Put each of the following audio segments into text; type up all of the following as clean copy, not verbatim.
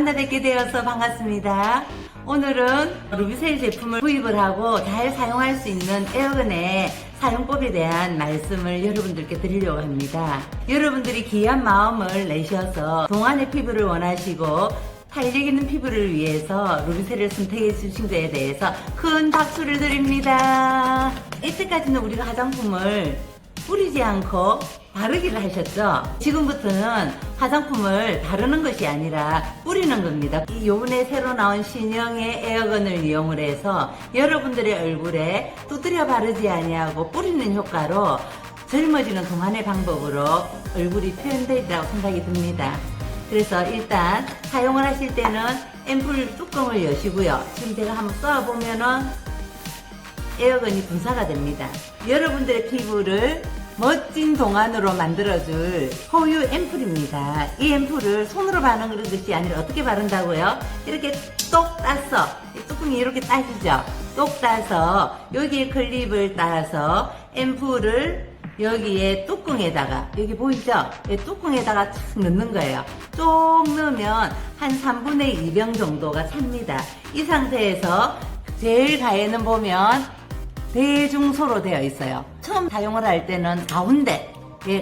만나뵙게 되어서 반갑습니다. 오늘은 루비셀 제품을 구입을 하고 잘 사용할 수 있는 에어건의 사용법에 대한 말씀을 여러분들께 드리려고 합니다. 여러분들이 귀한 마음을 내셔서 동안의 피부를 원하시고 탄력 있는 피부를 위해서 루비셀을 선택해 주신 것에 대해서 큰 박수를 드립니다. 이때까지는 우리가 화장품을 뿌리지 않고 바르기를 하셨죠? 지금부터는 화장품을 바르는 것이 아니라 뿌리는 겁니다. 요번에 새로 나온 신형의 에어건을 이용을 해서 여러분들의 얼굴에 두드려 바르지 아니하고 뿌리는 효과로 젊어지는 동안의 방법으로 얼굴이 표현되리라고 생각이 듭니다. 그래서 일단 사용을 하실 때는 앰플 뚜껑을 여시고요. 지금 제가 한번 쏘아보면은 에어건이 분사가 됩니다. 여러분들의 피부를 멋진 동안으로 만들어줄 호유 앰플입니다. 이 앰플을 손으로 바르는 것이 아니라 어떻게 바른다고요? 이렇게 똑 따서, 뚜껑이 이렇게 따지죠? 똑 따서 여기에 클립을 따서 앰플을 여기에 뚜껑에다가, 여기 보이죠? 이 뚜껑에다가 쭉 넣는 거예요. 쭉 넣으면 한 3분의 2병 정도가 찹니다. 이 상태에서 제일 가에는 보면 대중소로 되어 있어요. 처음 사용을 할 때는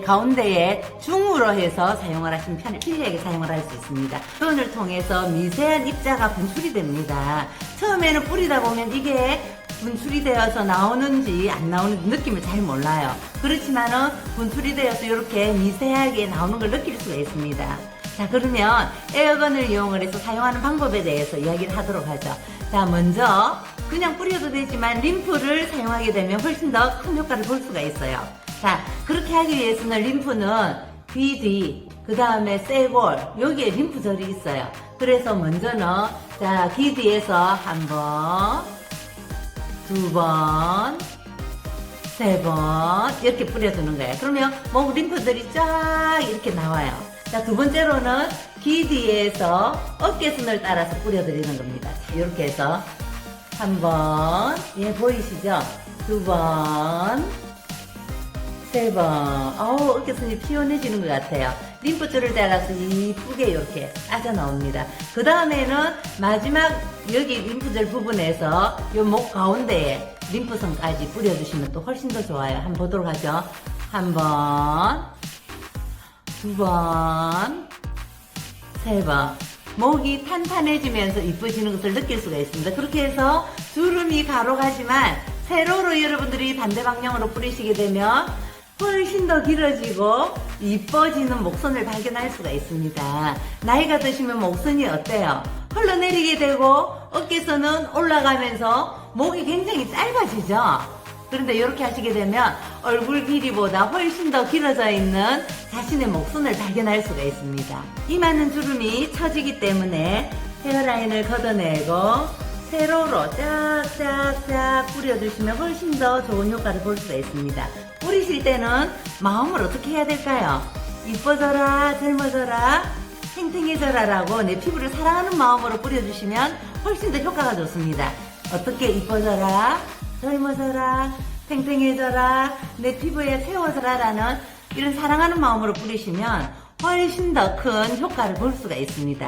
가운데에 중으로 해서 사용을 하시면 편리하게 사용을 할 수 있습니다. 표현을 통해서 미세한 입자가 분출이 됩니다. 처음에는 뿌리다 보면 이게 분출이 되어서 나오는지 안 나오는지 느낌을 잘 몰라요. 그렇지만은 분출이 되어서 이렇게 미세하게 나오는 걸 느낄 수가 있습니다. 자, 그러면 에어건을 이용을 해서 사용하는 방법에 대해서 이야기를 하도록 하죠. 자, 먼저 그냥 뿌려도 되지만 림프를 사용하게 되면 훨씬 더 큰 효과를 볼 수가 있어요. 자, 그렇게 하기 위해서는 림프는 귀 뒤, 그 다음에 쇄골, 여기에 림프절이 있어요. 그래서 먼저는 자, 귀 뒤에서 한 번, 두 번, 세 번 이렇게 뿌려주는 거예요. 그러면 목 림프들이 쫙 이렇게 나와요. 자, 두 번째로는 귀 뒤에서 어깨선을 따라서 뿌려드리는 겁니다. 자, 이렇게 해서 한 번, 예, 보이시죠? 두 번, 세 번. 어우, 어깨선이 피곤해지는 것 같아요. 림프줄을 따라서 이쁘게 이렇게 빠져 나옵니다. 그 다음에는 마지막 여기 림프줄 부분에서 요 목 가운데에 림프선까지 뿌려주시면 또 훨씬 더 좋아요. 한번 보도록 하죠. 한 번, 두 번, 세 번. 목이 탄탄해지면서 이뻐지는 것을 느낄 수가 있습니다. 그렇게 해서 주름이 가로가지만 세로로 여러분들이 반대 방향으로 뿌리시게 되면 훨씬 더 길어지고 이뻐지는 목선을 발견할 수가 있습니다. 나이가 드시면 목선이 어때요? 흘러내리게 되고 어깨선은 올라가면서 목이 굉장히 짧아지죠? 그런데 이렇게 하시게 되면 얼굴 길이보다 훨씬 더 길어져 있는 자신의 목선을 발견할 수가 있습니다. 이 많은 주름이 처지기 때문에 헤어라인을 걷어내고 세로로 쫙쫙쫙 뿌려주시면 훨씬 더 좋은 효과를 볼 수가 있습니다. 뿌리실 때는 마음을 어떻게 해야 될까요? 이뻐져라, 젊어져라, 탱탱해져라 라고 내 피부를 사랑하는 마음으로 뿌려주시면 훨씬 더 효과가 좋습니다. 어떻게 이뻐져라, 젊어져라, 탱탱해져라, 내 피부에 세워져라 라는 이런 사랑하는 마음으로 뿌리시면 훨씬 더 큰 효과를 볼 수가 있습니다.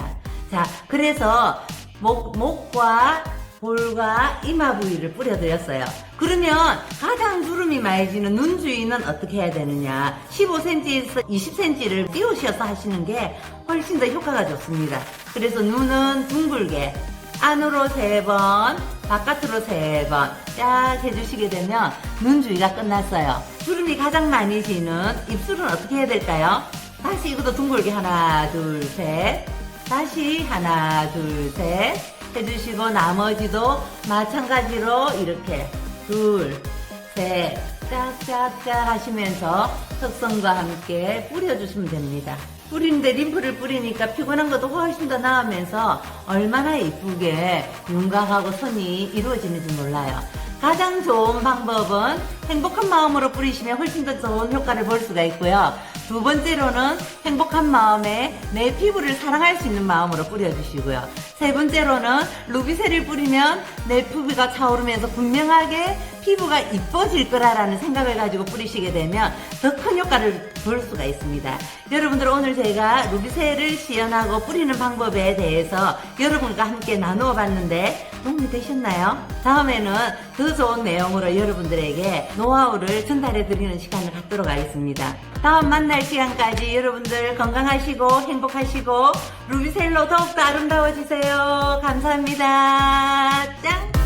자, 그래서 목과 볼과 이마 부위를 뿌려드렸어요. 그러면 가장 주름이 많이 지는 눈 주위는 어떻게 해야 되느냐? 15cm에서 20cm를 띄우셔서 하시는 게 훨씬 더 효과가 좋습니다. 그래서 눈은 둥글게 안으로 3번, 바깥으로 3번 쫙 해주시게 되면 눈 주위가 끝났어요. 주름이 가장 많이 지는 입술은 어떻게 해야 될까요? 다시 이것도 둥글게 하나, 둘, 셋. 다시 하나, 둘, 셋 해주시고 나머지도 마찬가지로 이렇게 둘, 셋 짝짝짝 하시면서 턱선과 함께 뿌려주시면 됩니다. 뿌리는데 림프를 뿌리니까 피곤한 것도 훨씬 더 나으면서 얼마나 이쁘게 윤곽하고 선이 이루어지는지 몰라요. 가장 좋은 방법은 행복한 마음으로 뿌리시면 훨씬 더 좋은 효과를 볼 수가 있고요. 두 번째로는 행복한 마음에 내 피부를 사랑할 수 있는 마음으로 뿌려주시고요. 세 번째로는 루비셀을 뿌리면 내 피부가 차오르면서 분명하게 피부가 이뻐질 거라는 생각을 가지고 뿌리시게 되면 더 큰 효과를 볼 수가 있습니다. 여러분들 오늘 제가 루비셀을 시연하고 뿌리는 방법에 대해서 여러분과 함께 나누어 봤는데 도움이 되셨나요? 다음에는 더 좋은 내용으로 여러분들에게 노하우를 전달해 드리는 시간을 갖도록 하겠습니다. 다음 만날 시간까지 여러분들 건강하시고 행복하시고 루비셀로 더욱더 아름다워지세요. 감사합니다. 짱!